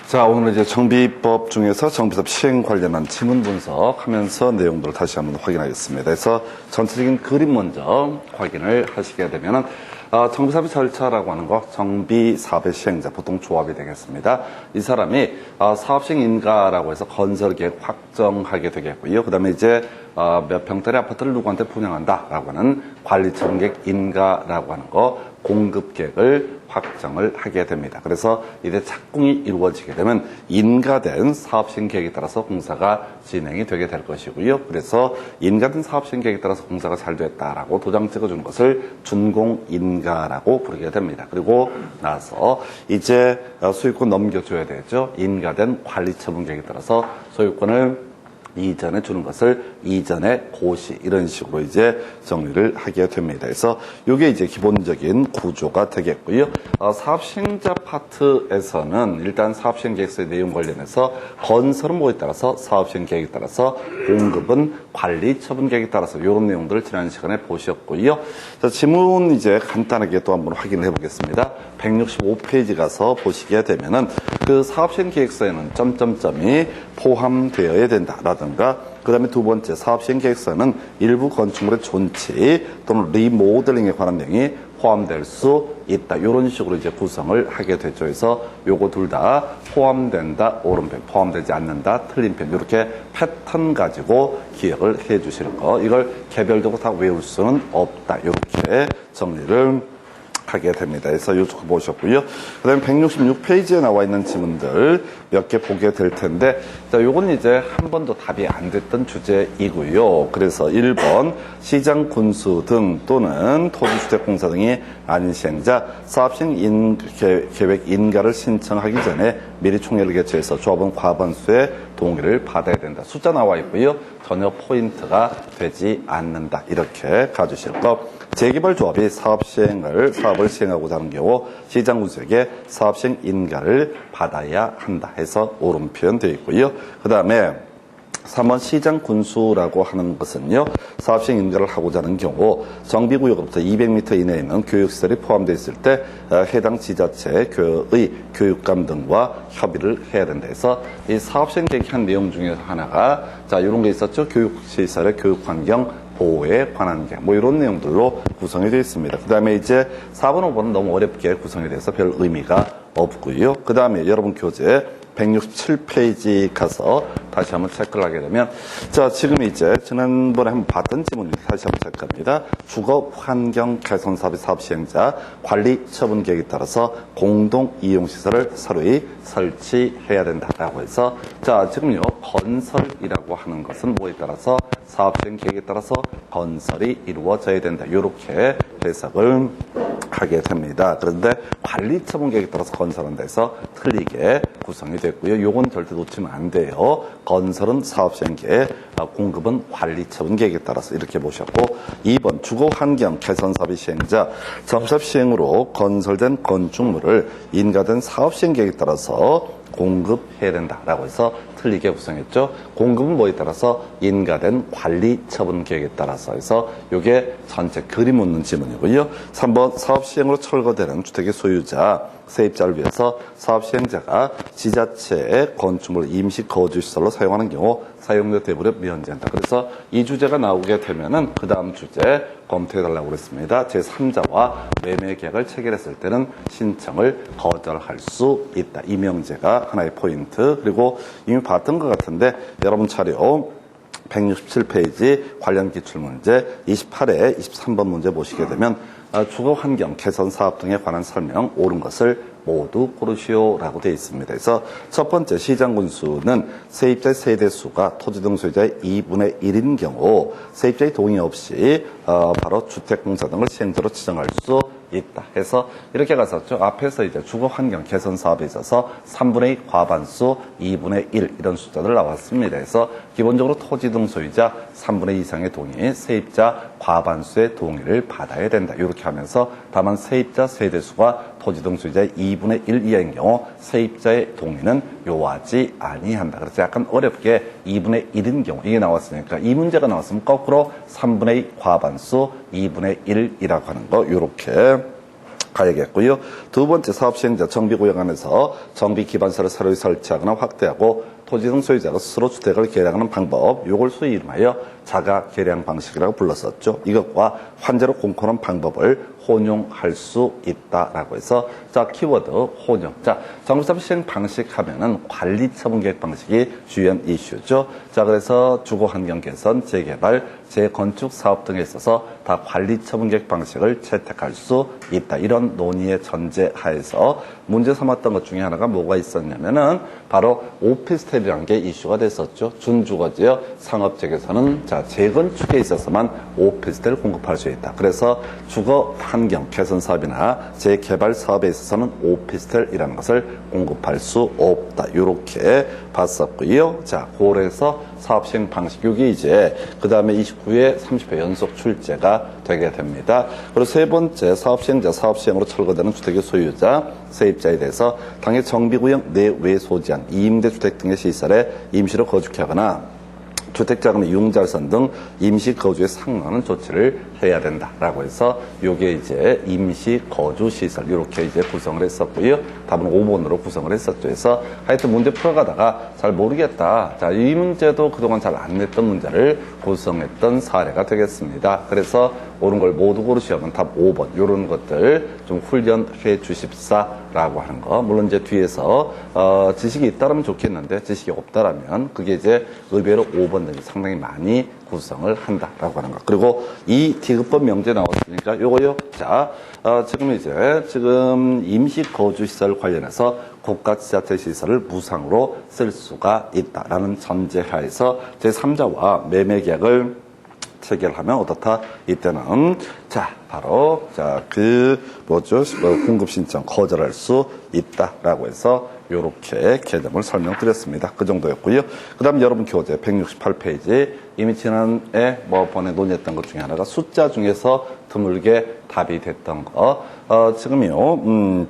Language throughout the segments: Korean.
자, 오늘 이제 정비법 중에서 정비법 시행 관련한 지문 분석하면서 내용들을 다시 한번 확인하겠습니다. 그래서 전체적인 그림 먼저 확인을 하시게 되면은 정비사업의 절차라고 하는 거 정비사업의 시행자, 보통 조합이 되겠습니다. 이 사람이 사업시행 인가라고 해서 건설계획 확정하게 되겠고요. 그 다음에 이제 몇 평짜리 아파트를 누구한테 분양한다라고 하는 관리처분계획 인가라고 하는 거 공급계획을 확정을 하게 됩니다. 그래서 이제 착공이 이루어지게 되면 인가된 사업시행 계획에 따라서 공사가 진행이 되게 될 것이고요. 그래서 인가된 사업시행 계획에 따라서 공사가 잘 됐다라고 도장 찍어주는 것을 준공인가라고 부르게 됩니다. 그리고 나서 이제 소유권 넘겨줘야 되죠. 인가된 관리처분 계획에 따라서 소유권을 이전에 주는 것을 이전의 고시, 이런 식으로 이제 정리를 하게 됩니다. 그래서 이게 이제 기본적인 구조가 되겠고요. 사업시행자 파트에서는 일단 사업시행 계획서의 내용 관련해서 건설은 뭐에 따라서 사업시행 계획에 따라서 공급은 관리 처분 계획에 따라서 이런 내용들을 지난 시간에 보셨고요. 자, 지문 이제 간단하게 또 한번 확인을 해보겠습니다. 165페이지 가서 보시게 되면은 그 사업시행 계획서에는 점점점이 포함되어야 된다라든가, 그 다음에 두 번째 사업시행 계획서는 일부 건축물의 존치 또는 리모델링에 관한 내용이 포함될 수 있다. 이런 식으로 이제 구성을 하게 되죠. 그래서 요거 둘 다 포함된다, 옳은 편, 포함되지 않는다, 틀린 편, 이렇게 패턴 가지고 기억을 해 주시는 거. 이걸 개별적으로 다 외울 수는 없다. 이렇게 정리를 하게 됩니다. 그래서 이쪽 보셨고요. 그 다음에 166페이지에 나와 있는 지문들 몇 개 보게 될 텐데, 자, 요건 이제 한 번도 답이 안 됐던 주제이고요. 그래서 1번 시장 군수 등 또는 토지주택공사 등이 아닌 시행자 사업시행 계획 인가를 신청하기 전에 미리 총회를 개최해서 조합원 과반수의 동의를 받아야 된다. 숫자 나와 있고요. 전혀 포인트가 되지 않는다. 이렇게 가주실 거. 재개발조합이 사업을 시행하고자 하는 경우 시장군수에게 사업시행 인가를 받아야 한다 해서 옳은 표현 되어 있고요. 그 다음에 3번 시장군수라고 하는 것은요, 사업시행 인가를 하고자 하는 경우 정비구역으로부터 200m 이내에 있는 교육시설이 포함되어 있을 때 해당 지자체의 교육감 등과 협의를 해야 된다 해서 이 사업시행 계획한 내용 중에 하나가 자, 이런 게 있었죠. 교육시설의 교육환경 보호에 관한 게 뭐 이런 내용들로 구성이 되어 있습니다. 그 다음에 이제 4번, 5번은 너무 어렵게 구성이 돼서 별 의미가 없고요. 그 다음에 여러분 교재 167페이지 가서 다시 한번 체크를 하게 되면, 자, 지금 이제 지난번에 한번 봤던 지문을 다시 한번 체크합니다. 주거 환경 개선 사업의 사업 시행자 관리 처분 계획에 따라서 공동 이용 시설을 서로히 설치해야 된다라고 해서, 자, 지금요, 건설이라고 하는 것은 뭐에 따라서 사업 시행 계획에 따라서 건설이 이루어져야 된다. 이렇게 해석을 하게 됩니다. 그런데 관리 처분 계획에 따라서 건설한다 해서 틀리게 구성이 됐고요. 요건 절대 놓치면 안 돼요. 건설은 사업 시행 계획, 공급은 관리 처분 계획에 따라서 이렇게 보셨고, 2번 주거 환경 개선 사업의 시행자 정삽 시행으로 건설된 건축물을 인가된 사업 시행 계획에 따라서 공급해야 된다라고 해서 틀리게 구성했죠. 공급은 뭐에 따라서 인가된 관리 처분 계획에 따라서 해서 이게 전체 그림 묻는 지문이고요. 3번 사업 시행으로 철거되는 주택의 소유자 세입자를 위해서 사업 시행자가 지자체의 건축물을 임시 거주시설로 사용하는 경우 사용료 대부를 면제한다. 그래서 이 주제가 나오게 되면은 그 다음 주제 검토해달라고 그랬습니다. 제3자와 매매 계약을 체결했을 때는 신청을 거절할 수 있다. 이 명제가 하나의 포인트. 그리고 이미 봤던 것 같은데 여러분 차례 167페이지 관련 기출문제 28회 23번 문제 보시게 되면 주거 환경 개선 사업 등에 관한 설명 옳은 것을 모두 고르시오라고 되어 있습니다. 그래서 첫 번째 시장군수는 세입자의 세대수가 토지 등 소유자의 2분의 1인 경우 세입자의 동의 없이 바로 주택공사 등을 시행자로 지정할 수 있다 해서 이렇게 갔었죠. 앞에서 이제 주거 환경 개선 사업에 있어서 3분의 2 과반수, 2분의 1 이런 숫자들 나왔습니다. 그래서 기본적으로 토지 등 소유자 3분의 2 이상의 동의, 세입자 과반수의 동의를 받아야 된다. 이렇게 하면서 다만 세입자 세대수가 토지 등 소유자의 2분의 1 이하인 경우 세입자의 동의는 요하지 아니한다. 그래서 약간 어렵게 2분의 1인 경우 이게 나왔으니까 이 문제가 나왔으면 거꾸로 3분의 2 과반수, 2분의 1이라고 하는 거 이렇게 가야겠고요. 두 번째, 사업시행자 정비구역 안에서 정비기반시설을 새로 설치하거나 확대하고 토지 등 소유자가 스스로 주택을 개량하는 방법, 요걸 소위 이름하여 자가 개량 방식이라고 불렀었죠. 이것과 환제로 공헌한 방법을 혼용할 수 있다라고 해서, 자, 키워드 혼용. 자, 정비사업 시행 방식 하면은 관리 처분 계획 방식이 주요한 이슈죠. 자, 그래서 주거 환경 개선, 재개발, 재건축 사업 등에 있어서 다 관리 처분 계획 방식을 채택할 수 있다. 이런 논의의 전제 하에서 문제 삼았던 것 중에 하나가 뭐가 있었냐면은 바로 오피스텔이라는 게 이슈가 됐었죠. 준주거지역 상업지역에서는 자, 재건축에 있어서만 오피스텔을 공급할 수 있다. 그래서 주거 환경 개선 사업이나 재개발 사업에 있어서는 오피스텔이라는 것을 공급할 수 없다. 이렇게 봤었고요. 자, 그래서 사업 시행 방식, 이게 이제 그 다음에 29회 30회 연속 출제가 되게 됩니다. 그리고 세 번째, 사업 시행자, 사업 시행으로 철거되는 주택의 소유자, 세입자에 대해서 당해 정비구역 내외 소지한 임대주택 등의 시설에 임시로 거주케 하거나 주택자금의 융자선 등 임시 거주에 상응하는 조치를 해야 된다라고 해서 요게 이제 임시 거주 시설 이렇게 이제 구성을 했었고요. 답은 5번으로 구성을 했었죠. 그래서 하여튼 문제 풀어가다가 잘 모르겠다. 자, 이 문제도 그동안 잘 안 냈던 문제를 구성했던 사례가 되겠습니다. 그래서 옳은 걸 모두 고르시면 답 5번 이런 것들 좀 훈련해 주십사라고 하는 거. 물론 이제 뒤에서 지식이 있다라면 좋겠는데 지식이 없다라면 그게 이제 의외로 5번 등이 상당히 많이 구성을 한다라고 하는 거. 그리고 이 디귿법 명제 나왔으니까 요거요. 자, 지금 임시 거주 시설 관련해서 고가 지자체 시설을 무상으로 쓸 수가 있다라는 전제하에서 제3자와 매매 계약을 체결하면 어떻다? 이때는 자, 바로 자, 공급 신청 거절할 수 있다라고 해서 요렇게 개념을 설명드렸습니다. 그 정도였고요. 그다음 여러분 교재 168페이지 이미 지난해 번에 논의했던 것 중에 하나가 숫자 중에서 드물게 답이 됐던 거. 지금요,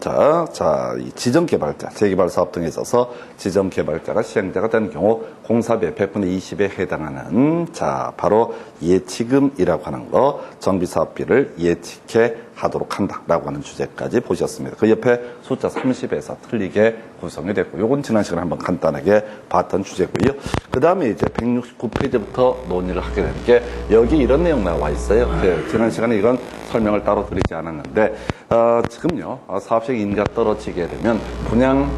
이 지정개발자, 재개발 사업 등에 있어서 지정개발자가 시행자가 되는 경우 공사비의 100분의 20에 해당하는, 자, 바로 예치금이라고 하는 거, 정비사업비를 예치해 하도록 한다라고 하는 주제까지 보셨습니다. 그 옆에 숫자 30에서 틀리게 구성이 됐고, 요건 지난 시간에 한번 간단하게 봤던 주제고요. 그 다음에 이제 169페이지부터 논의를 하게 되는 게, 여기 이런 내용 나와 있어요. 지난 시간에 이건 설명을 따로 드리지 않았는데, 지금요, 사업식 인가 떨어지게 되면 분양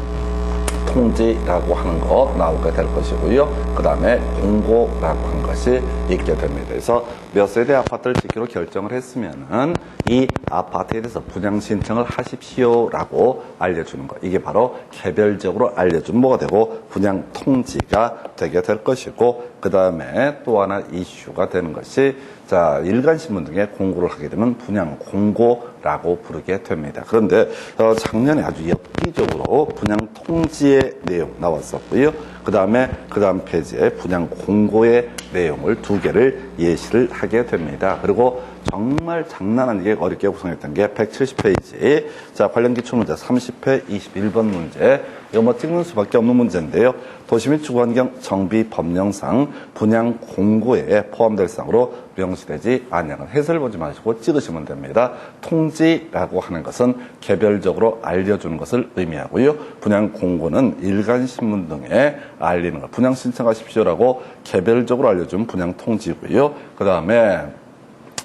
통지라고 하는 거 나오게 될 것이고요. 그 다음에 공고라고 하는 것이 있게 됩니다. 그래서 몇 세대 아파트를 짓기로 결정을 했으면은 이 아파트에 대해서 분양 신청을 하십시오라고 알려주는 거. 이게 바로 개별적으로 알려주면 뭐가 되고 분양 통지가 되게 될 것이고, 그 다음에 또 하나 이슈가 되는 것이, 자, 일간신문 등에 공고를 하게 되면 분양 공고라고 부르게 됩니다. 그런데 작년에 아주 엽기적으로 분양 통지의 내용 나왔었고요. 그 다음 페이지에 분양 공고의 내용을 2개를 예시를 하게 됩니다. 그리고 정말 장난 아니게 어렵게 구성했던 게 170페이지. 자, 관련 기출문제 30회 21번 문제. 이거 뭐 찍는 수밖에 없는 문제인데요. 도시및 주거환경 정비 법령상 분양 공고에 포함될 사항으로 명시되지 않냐는 해설을 보지 마시고 찍으시면 됩니다. 통지라고 하는 것은 개별적으로 알려주는 것을 의미하고요. 분양 공고는 일간신문 등에 알리는 것. 분양 신청하십시오라고 개별적으로 알려주면 분양 통지고요. 그 다음에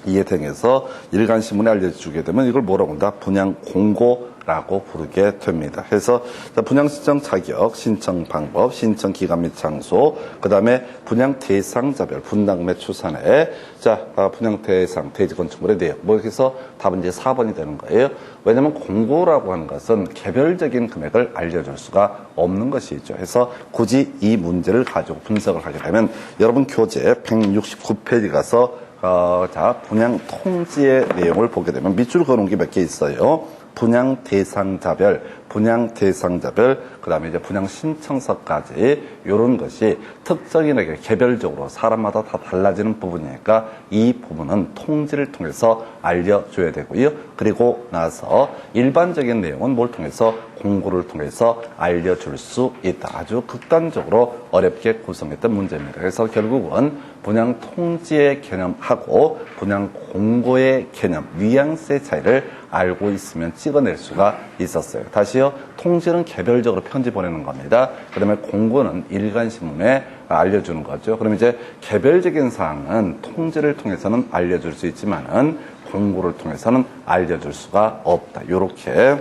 이에 대해서 일간신문에 알려주게 되면 이걸 뭐라고 한다? 분양 공고라고 부르게 됩니다. 그래서 분양 신청 자격, 신청 방법, 신청 기간 및 장소, 그 다음에 분양 대상자별 분담금의 추산에, 자, 분양 대상, 대지 건축물의 내용. 뭐 해서 답은 이제 4번이 되는 거예요. 왜냐면 공고라고 하는 것은 개별적인 금액을 알려줄 수가 없는 것이죠. 그래서 굳이 이 문제를 가지고 분석을 하게 되면 여러분 교재 169페이지 가서 자, 분양 통지의 내용을 보게 되면 밑줄 그어놓은 게 몇 개 있어요. 분양 대상자별, 그 다음에 이제 분양 신청서까지, 요런 것이 특정인에게 개별적으로 사람마다 다 달라지는 부분이니까 이 부분은 통지를 통해서 알려줘야 되고요. 그리고 나서 일반적인 내용은 뭘 통해서? 공고를 통해서 알려줄 수 있다. 아주 극단적으로 어렵게 구성했던 문제입니다. 그래서 결국은 분양 통지의 개념하고 분양 공고의 개념, 뉘앙스의 차이를 알고 있으면 찍어낼 수가 있었어요. 다시요, 통지는 개별적으로 편지 보내는 겁니다. 그 다음에 공고는 일간신문에 알려주는 거죠. 그럼 이제 개별적인 사항은 통지를 통해서는 알려줄 수 있지만은 공고를 통해서는 알려줄 수가 없다. 요렇게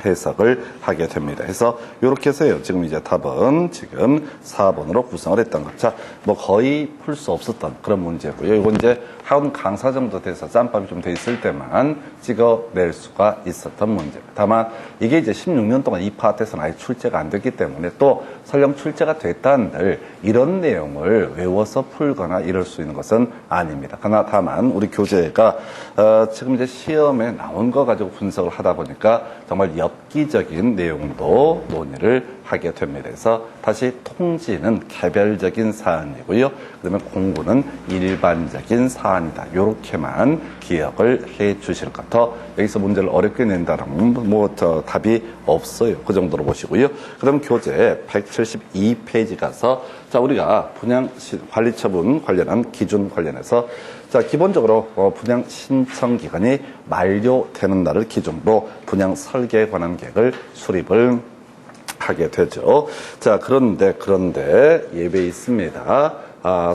해석을 하게 됩니다. 그래서 이렇게 해서요. 지금 이제 답은 지금 4번으로 구성을 했던 것. 자, 뭐 거의 풀 수 없었던 그런 문제고요. 이건 이제 학원 강사 정도 돼서 짬밥이 좀 돼 있을 때만 찍어낼 수가 있었던 문제입니다. 다만 이게 이제 16년 동안 이 파트에서는 아예 출제가 안 됐기 때문에 또 설령 출제가 됐다는들 이런 내용을 외워서 풀거나 이럴 수 있는 것은 아닙니다. 그러나 다만 우리 교재가 지금 이제 시험에 나온 거 가지고 분석을 하다 보니까 정말 엽기적인 내용도 논의를 하게 됩니다. 그래서 다시 통지는 개별적인 사안이고요. 그다음에 공고는 일반적인 사안이다. 이렇게만 기억을 해 주실 것. 더 여기서 문제를 어렵게 낸다라면 답이 없어요. 그 정도로 보시고요. 그다음 교재 172페이지 가서 자, 우리가 분양 관리처분 관련한 기준 관련해서 자, 기본적으로 분양 신청 기간이 만료되는 날을 기준으로 분양 설계에 관한 계획을 수립을 하게 되죠. 자, 그런데 예외 있습니다.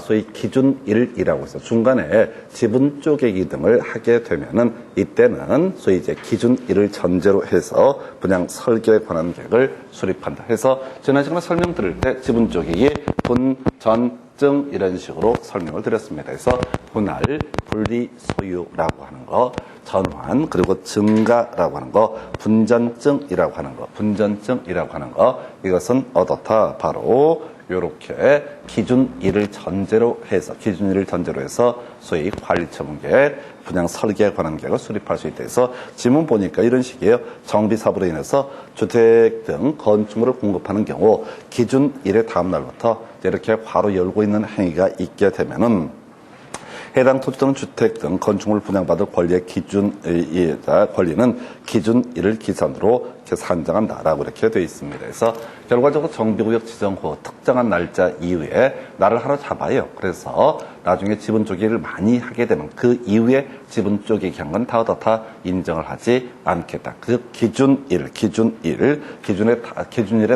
소위 기준 1이라고 해서 중간에 지분 쪼개기 등을 하게 되면은 이때는 소위 이제 기준 1을 전제로 해서 분양 설계에 관한 계획을 수립한다. 해서 지난 시간에 설명드릴 때 지분 쪼개기, 분, 전, 증 이런 식으로 설명을 드렸습니다. 그래서 분할, 분리 소유라고 하는 거, 전환, 그리고 증가라고 하는 거, 분전증이라고 하는 거, 이것은 어떻다? 바로 요렇게 기준 1을 전제로 해서 소위 관리처분계획, 분양 설계에 관한 계획을 수립할 수 있다 해서 지문 보니까 이런 식이에요. 정비사업으로 인해서 주택 등 건축물을 공급하는 경우 기준 1의 다음 날부터 이렇게 괄호 열고 있는 행위가 있게 되면은 해당 토지 또는 주택 등 건축물을 분양받을 권리는 기준 1을 기준으로 이렇게 산정한다라고 이렇게 되어 있습니다. 그래서 결과적으로 정비구역 지정 후 특정한 날짜 이후에 날을 하루 잡아요. 그래서 나중에 지분 쪼개기를 많이 하게 되면 그 이후에 지분 쪼개기 한 건 다 인정을 하지 않겠다. 그 기준 1의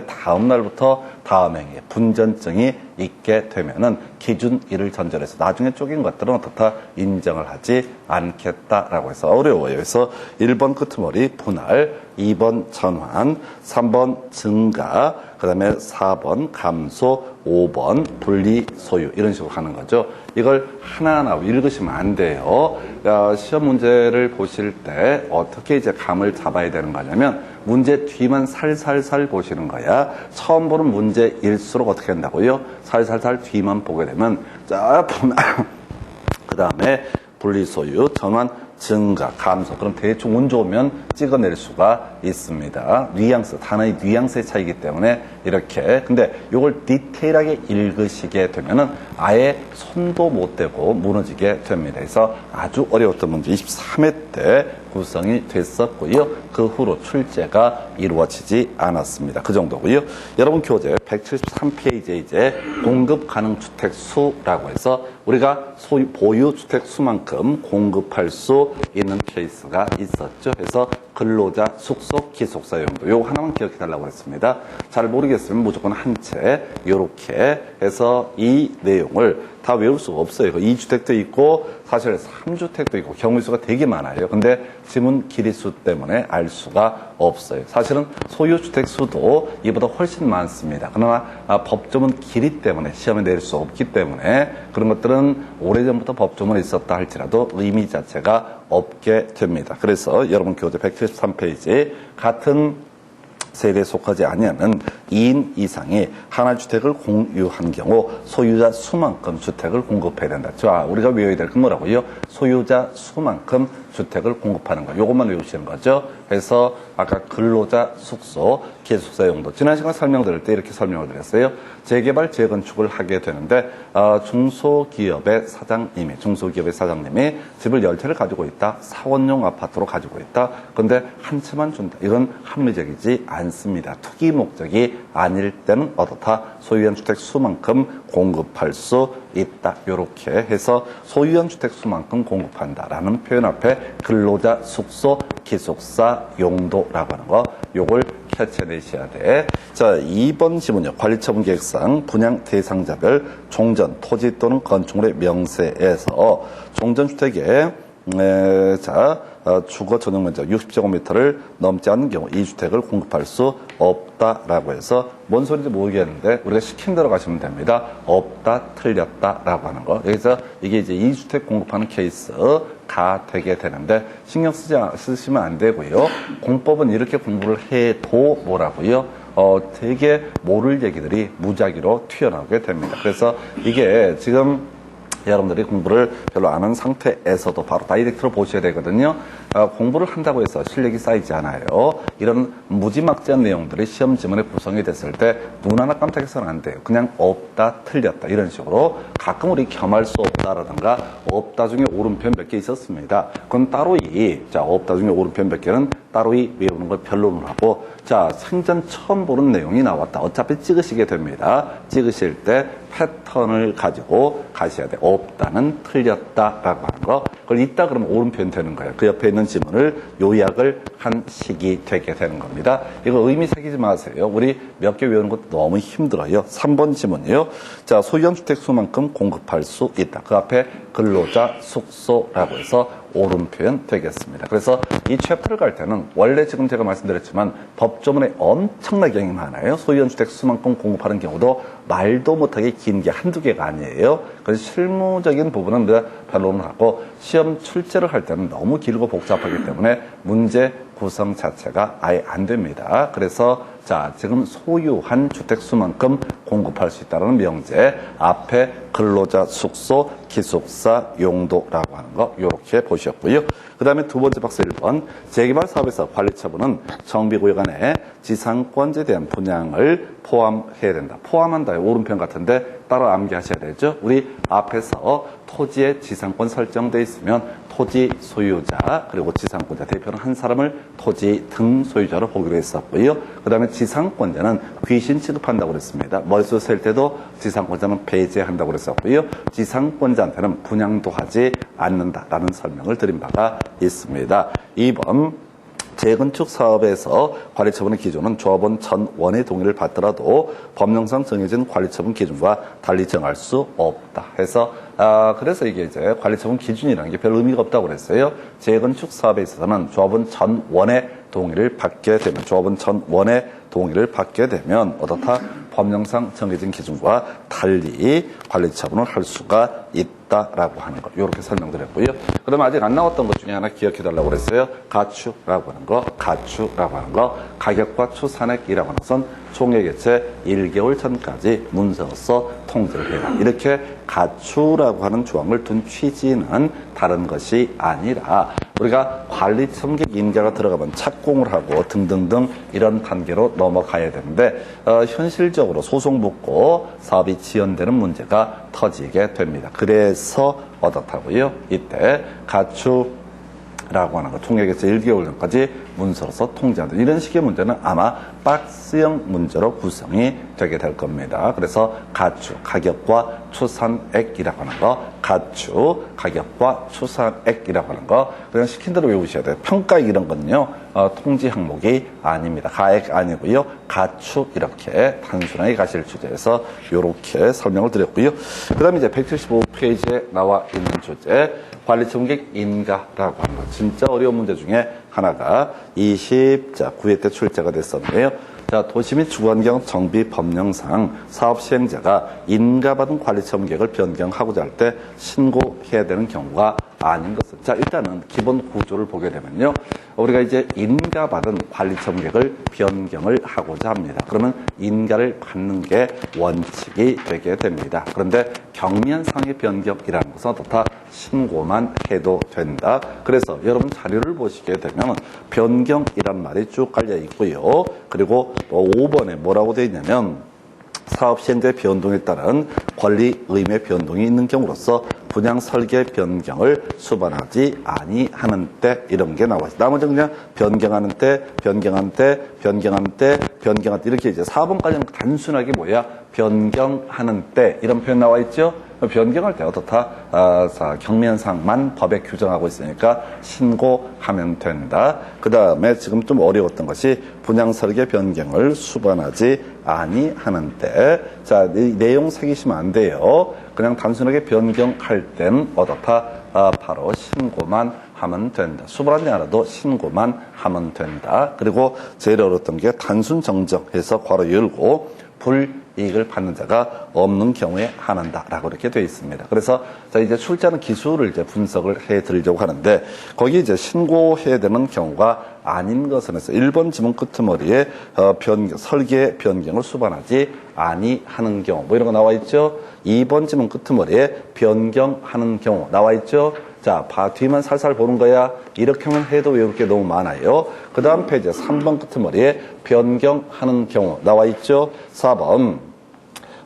다음 날부터 다음 행위에 분전증이 있게 되면은 기준 1을 전제로 해서 나중에 쪼갠 것들은 어떻다 인정을 하지 않겠다라고 해서 어려워요. 그래서 1번 끄트머리 분할, 2번 전환, 3번 증가, 그 다음에 4번 감소, 5번 분리 소유 이런 식으로 하는 거죠. 이걸 하나하나 읽으시면 안 돼요. 시험 문제를 보실 때 어떻게 이제 감을 잡아야 되는 거냐면 문제 뒤만 살살살 보시는 거야. 처음 보는 문제일수록 어떻게 한다고요? 살살살 뒤만 보게 되면 자 분할 그 다음에 분리소유, 전환, 증가, 감소. 그럼 대충 운 좋으면 찍어낼 수가 있습니다. 뉘앙스, 단어의 뉘앙스의 차이기 때문에 이렇게. 근데 이걸 디테일하게 읽으시게 되면은 아예 손도 못 대고 무너지게 됩니다. 그래서 아주 어려웠던 문제 23회 때 구성이 됐었고요. 그 후로 출제가 이루어지지 않았습니다. 그 정도고요. 여러분 교재 173페이지에 이제 공급 가능 주택 수라고 해서 우리가 보유 주택 수만큼 공급할 수 있는 케이스가 있었죠. 그래서 근로자, 숙소, 기숙사 용도 요거 하나만 기억해 달라고 했습니다. 잘 모르겠으면 무조건 한 채 요렇게 해서 이 내용을 다 외울 수가 없어요. 2주택도 있고 사실 3주택도 있고 경우 수가 되게 많아요. 근데 지문 길이수 때문에 알 수가 없어요. 사실은 소유주택 수도 이보다 훨씬 많습니다. 그러나 법조문 길이 때문에 시험에 낼 수 없기 때문에 그런 것들은 오래전부터 법조문에 있었다 할지라도 의미 자체가 없게 됩니다. 그래서 여러분 교재 173페이지 같은 세대에 속하지 아니하는 2인 이상이 하나 주택을 공유한 경우 소유자 수만큼 주택을 공급해야 된다. 자, 우리가 외워야 될 건 뭐라고요? 소유자 수만큼 주택을 공급하는 거. 요것만 외우시는 거죠. 그래서 아까 근로자, 숙소, 기숙사 용도. 지난 시간 설명드릴 때 이렇게 설명을 드렸어요. 재개발, 재건축을 하게 되는데 중소기업의 사장님이 집을 10채를 가지고 있다. 사원용 아파트로 가지고 있다. 그런데 한 채만 준다. 이건 합리적이지 않습니다. 투기 목적이 아닐 때는 어떻다? 소유한 주택 수만큼 공급할 수 있다. 이렇게 해서 소유한 주택 수만큼 공급한다라는 표현 앞에 근로자, 숙소, 기숙사, 용도라고 하는 거, 요걸 캐치해내셔야 돼. 자, 2번 지문요. 관리처분 계획상 분양 대상자별 종전, 토지 또는 건축물의 명세에서 종전주택에 주거 전용 면적 60제곱미터를 넘지 않는 경우 이 주택을 공급할 수 없다라고 해서 뭔 소리인지 모르겠는데 우리가 시킨 대로 가시면 됩니다. 없다, 틀렸다라고 하는 거. 여기서 이게 이제 이 주택 공급하는 케이스가 되게 되는데 신경 쓰시면 안 되고요. 공법은 이렇게 공부를 해도 뭐라고요? 되게 모를 얘기들이 무작위로 튀어나오게 됩니다. 그래서 이게 지금 여러분들이 공부를 별로 안 한 상태에서도 바로 다이렉트로 보셔야 되거든요. 공부를 한다고 해서 실력이 쌓이지 않아요. 이런 무지막지한 내용들이 시험 지문에 구성이 됐을 때 눈 하나 깜짝해서는 안 돼요. 그냥 없다, 틀렸다 이런 식으로 가끔 우리 겸할 수 없다라든가 없다 중에 오른편 몇 개 있었습니다. 그건 따로이 없다 중에 오른편 몇 개는 따로이 외우는 걸 변론을 하고 생전 처음 보는 내용이 나왔다. 어차피 찍으시게 됩니다. 찍으실 때 패턴을 가지고 가셔야 돼. 없다는 틀렸다라고 하는 거. 그걸 있다 그러면 오른편 되는 거예요. 그 옆에 있는 지문을 요약을 한 식이 되게 되는 겁니다. 이거 의미 새기지 마세요. 우리 몇 개 외우는 것도 너무 힘들어요. 3번 지문이요. 소유한 주택 수만큼 공급할 수 있다. 그 앞에 근로자 숙소라고 해서 옳은 표현 되겠습니다. 그래서 이 챕터를 갈 때는 원래 지금 제가 말씀드렸지만 법조문에 엄청나게 많아요. 소유한 주택 수만큼 공급하는 경우도 말도 못하게 긴 게 한두 개가 아니에요. 그래서 실무적인 부분은 내가 변론을 하고 시험 출제를 할 때는 너무 길고 복잡하기 때문에 문제 구성 자체가 아예 안 됩니다. 그래서 지금 소유한 주택 수만큼 공급할 수 있다는 명제 앞에 근로자 숙소, 기숙사, 용도라고 하는 거 이렇게 보셨고요. 그 다음에 두 번째 박스 1번 재개발 사업에서 관리처분은 정비구역 안에 지상권자에 대한 분양을 포함해야 된다. 포함한다. 오른편 같은데 따로 암기하셔야 되죠. 우리 앞에서 토지에 지상권 설정되어 있으면 토지 소유자 그리고 지상권자 대표는 한 사람을 토지 등 소유자로 보기로 했었고요. 그 다음에 지상권자는 귀신 취급한다고 그랬습니다. 머릿수 셀 때도 지상권자는 배제한다고 그랬었고요. 지상권자한테는 분양도 하지 않는다라는 설명을 드린 바가 있습니다. 2번 재건축 사업에서 관리처분의 기준은 조합원 전원의 동의를 받더라도 법령상 정해진 관리처분 기준과 달리 정할 수 없다 해서 그래서 이게 이제 관리처분 기준이라는 게 별 의미가 없다고 그랬어요. 재건축 사업에 있어서는 조합원 전원의 동의를 받게 되면 어떻다? 법령상 정해진 기준과 달리 관리처분을 할 수가 있다라고 하는 거 이렇게 설명드렸고요. 그다음에 아직 안 나왔던 것 중에 하나 기억해달라고 그랬어요. 가축이라고 하는 거, 가격과 추산액이라고 하는 것은 총회개최 1개월 전까지 문서로서 통지를 해라. 이렇게 가축이라고 하는 조항을 둔 취지는 다른 것이 아니라 우리가 관리청객 인가가 들어가면 착공을 하고 등등등 이런 단계로 넘어가야 되는데 현실적으로 소송 붙고 사업이 지연되는 문제가 터지게 됩니다. 그래서 어떻다고요? 이때 가축이라고 하는 거 총회개최 1개월 전까지 문서로서 통지한다. 이런 식의 문제는 아마 박스형 문제로 구성이 되게 될 겁니다. 그래서 가축, 가격과 추산액이라고 하는 거, 가축, 가격과 추산액이라고 하는 거 그냥 시킨 대로 외우셔야 돼요. 평가액 이런 건요. 통지 항목이 아닙니다. 가액 아니고요. 가축 이렇게 단순하게 가실 주제에서 이렇게 설명을 드렸고요. 그 다음에 이제 175페이지에 나와 있는 주제 관리청객 인가라고 하는 거 진짜 어려운 문제 중에 하나가 29회 때 출제가 됐었는데요. 도시 및 주거환경 정비 법령상 사업 시행자가 인가받은 관리청객을 변경하고자 할 때 신고해야 되는 경우가 아닌 것은 일단은 기본 구조를 보게 되면요. 우리가 이제 인가받은 관리청객을 변경을 하고자 합니다. 그러면 인가를 받는 게 원칙이 되게 됩니다. 그런데 경미한상의 변경이라는 것은 어떻다? 신고만 해도 된다. 그래서 여러분 자료를 보시게 되면 변경이란 말이 쭉 깔려 있고요. 그리고 5번에 뭐라고 되어 있냐면 사업 시행자의 변동에 따른 권리 의무의 변동이 있는 경우로서 분양 설계 변경을 수반하지 아니하는 때 이런 게 나와 있어요. 나머지는 그냥 변경하는 때 변경할 때 이렇게 이제 4번까지는 단순하게 뭐야? 변경하는 때 이런 표현 나와 있죠? 변경할 때 어떻다? 경면상만 법에 규정하고 있으니까 신고하면 된다. 그 다음에 지금 좀 어려웠던 것이 분양설계 변경을 수반하지 아니하는데, 자, 이 내용 새기시면 안 돼요. 그냥 단순하게 변경할 땐 어떻다? 바로 신고만 하면 된다. 수반하지 않아도 신고만 하면 된다. 그리고 제일 어려웠던 게 단순 정정해서 괄호 열고 불이익을 받는 자가 없는 경우에 한한다라고 이렇게 되어 있습니다. 그래서 자 이제 출제하는 기술을 이제 분석을 해 드리려고 하는데, 거기 이제 신고해야 되는 경우가 아닌 것은 해서 1번 지문 끄트머리에 설계 변경을 수반하지 아니하는 경우 뭐 이런 거 나와 있죠. 2번 지문 끄트머리에 변경하는 경우 나와 있죠. 자, 뒤만 살살 보는 거야. 이렇게만 해도 외울 게 너무 많아요. 그 다음 페이지 3번 끄트머리에 변경하는 경우 나와 있죠. 4번,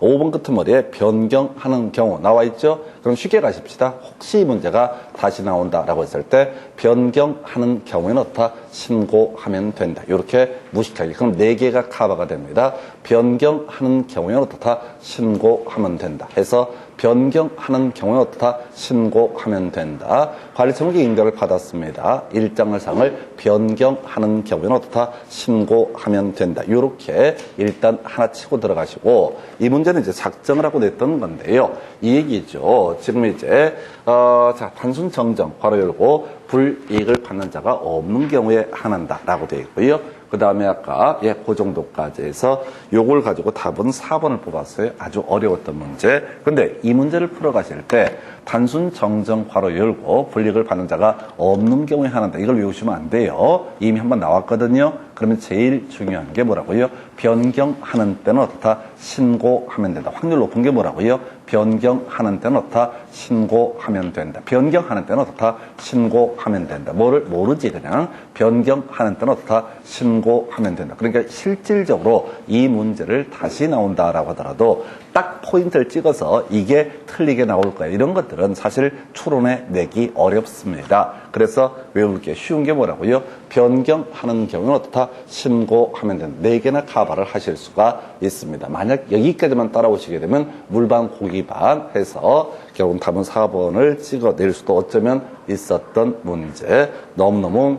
5번 끄트머리에 변경하는 경우 나와 있죠. 그럼 쉽게 가십시다. 혹시 이 문제가 다시 나온다라고 했을 때 변경하는 경우에는 어떻다? 신고하면 된다. 이렇게 무식하게. 그럼 4개가 커버가 됩니다. 변경하는 경우에는 어떻다? 신고하면 된다. 해서 변경하는 경우에 어떻다? 신고하면 된다. 관리청의 인가를 받았습니다. 일장을상을 변경하는 경우에는 어떻다? 신고하면 된다. 이렇게 일단 하나 치고 들어가시고, 이 문제는 이제 작정을 하고 냈던 건데요. 이 얘기죠. 지금 이제 자, 단순 정정 괄호 열고 불이익을 받는 자가 없는 경우에 한한다라고 되어 있고요. 그 다음에 아까 그 정도까지 해서 요걸 가지고 답은 4번을 뽑았어요. 아주 어려웠던 문제. 근데 이 문제를 풀어가실 때 단순 정정 괄호 열고 불이익을 받는 자가 없는 경우에 한한다. 이걸 외우시면 안 돼요. 이미 한번 나왔거든요. 그러면 제일 중요한 게 뭐라고요? 변경하는 때는 어떻다? 신고하면 된다. 확률 높은 게 뭐라고요? 변경하는 때는 어떻다? 신고하면 된다. 변경하는 때는 어떻다? 신고하면 된다. 뭐를 모르지 그냥. 변경하는 때는 어떻다? 신고하면 된다. 그러니까 실질적으로 이 문제를 다시 나온다라고 하더라도 딱 포인트를 찍어서 이게 틀리게 나올 거예요. 이런 것들은 사실 추론해 내기 어렵습니다. 그래서 외울 게 쉬운 게 뭐라고요? 변경하는 경우는 어떻다? 신고하면 된다. 4개나 커버를 하실 수가 있습니다. 만약 여기까지만 따라오시게 되면 물반 고기반 해서 결국 답은 4번을 찍어낼 수도 어쩌면 있었던 문제. 너무너무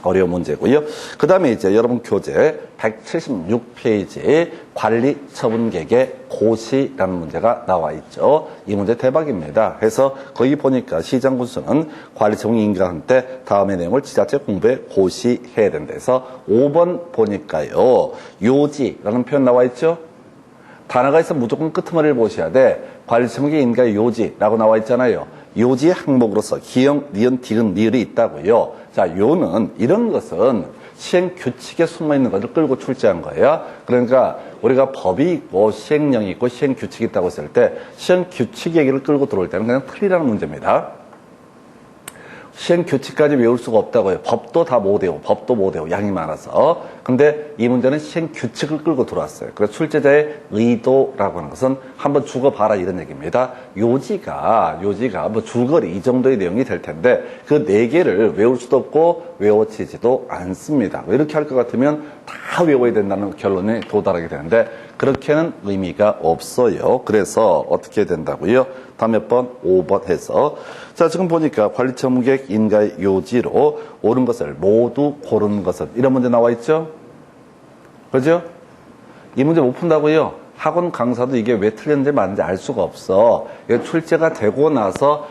어려운 문제고요. 그 다음에 이제 여러분 교재 176페이지에 관리처분계획의 고시라는 문제가 나와 있죠. 이 문제 대박입니다. 그래서 거기 보니까 시장군수는 관리처분 인가할 때 다음의 내용을 지자체 공부에 고시해야 된다 해서 5번 보니까요. 요지라는 표현 나와 있죠. 단어가 있으면 무조건 끄트머리를 보셔야 돼. 관리처분계획 인가의 요지라고 나와 있잖아요. 요지의 항목으로서 기역, 니은, 디귿, 리을이 있다고요. 자, 요는 이런 것은 시행 규칙에 숨어 있는 것을 끌고 출제한 거예요. 그러니까 우리가 법이 있고 시행령이 있고 시행 규칙이 있다고 했을 때 시행 규칙 얘기를 끌고 들어올 때는 그냥 틀리라는 문제입니다. 시행 규칙까지 외울 수가 없다고요. 법도 다 못 외워. 법도 못 외워. 양이 많아서. 근데 이 문제는 시행 규칙을 끌고 들어왔어요. 그래서 출제자의 의도라고 하는 것은 한번 죽어봐라 이런 얘기입니다. 요지가 뭐 줄거리 이 정도의 내용이 될 텐데 그 4개를 외울 수도 없고 외워지지도 않습니다. 이렇게 할 것 같으면 다 외워야 된다는 결론에 도달하게 되는데 그렇게는 의미가 없어요. 그래서 어떻게 된다고요? 다음 몇 번? 5번 해서. 자, 지금 보니까 관리처분계획 인가의 요지로 옳은 것을 모두 고른 것은 이런 문제 나와 있죠? 그죠? 이 문제 못 푼다고요? 학원 강사도 이게 왜 틀렸는지 맞는지 알 수가 없어. 이게 출제가 되고 나서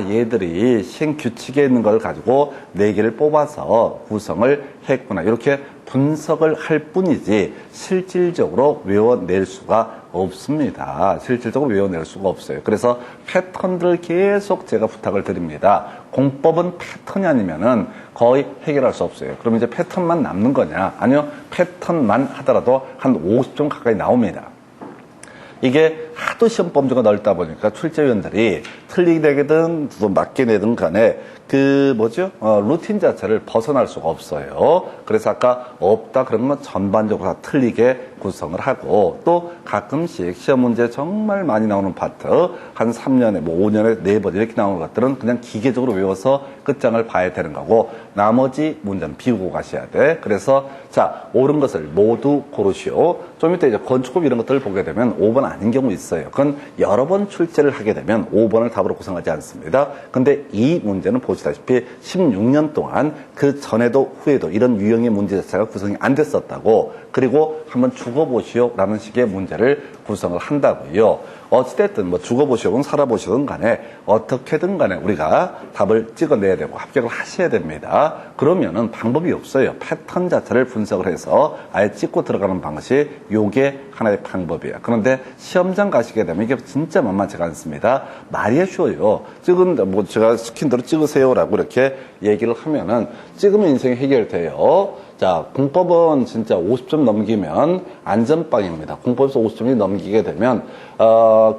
얘들이 시행 규칙에 있는 걸 가지고 4개를 뽑아서 구성을 했구나. 이렇게 분석을 할 뿐이지 실질적으로 외워낼 수가 없습니다. 실질적으로 외워낼 수가 없어요. 그래서 패턴들을 계속 제가 부탁을 드립니다. 공법은 패턴이 아니면은 거의 해결할 수 없어요. 그럼 이제 패턴만 남는 거냐? 아니요. 패턴만 하더라도 한 50점 가까이 나옵니다. 이게 하도 시험 범주가 넓다 보니까 출제위원들이 틀리게 내든 또 맞게 내든 간에 루틴 자체를 벗어날 수가 없어요. 그래서 아까 없다 그런 건 전반적으로 다 틀리게 구성을 하고, 또 가끔씩 시험 문제 정말 많이 나오는 파트, 한 3년에 5년에 4번 이렇게 나오는 것들은 그냥 기계적으로 외워서 끝장을 봐야 되는 거고, 나머지 문제는 비우고 가셔야 돼. 그래서 자, 옳은 것을 모두 고르시오. 좀 이따 이제 건축법 이런 것들을 보게 되면 5번 아닌 경우 있어요. 그건 여러 번 출제를 하게 되면 5번을 답으로 구성하지 않습니다. 근데 이 문제는 보시다시피 16년 동안 그 전에도 후에도 이런 유형의 문제 자체가 구성이 안 됐었다고, 그리고 한번 죽어보시오 라는 식의 문제를 구성을 한다고요. 어찌됐든 죽어보시든 살아보시든 간에 어떻게든 간에 우리가 답을 찍어내야 되고 합격을 하셔야 됩니다. 그러면은 방법이 없어요. 패턴 자체를 분석을 해서 아예 찍고 들어가는 방식, 요게 하나의 방법이에요. 그런데 시험장 가시게 되면 이게 진짜 만만치가 않습니다. 말이 쉬워요. 제가 시킨 대로 찍으세요라고 이렇게 얘기를 하면은 찍으면 인생이 해결돼요. 자, 공법은 진짜 50점 넘기면 안전빵입니다. 공법에서 50점이 넘기게 되면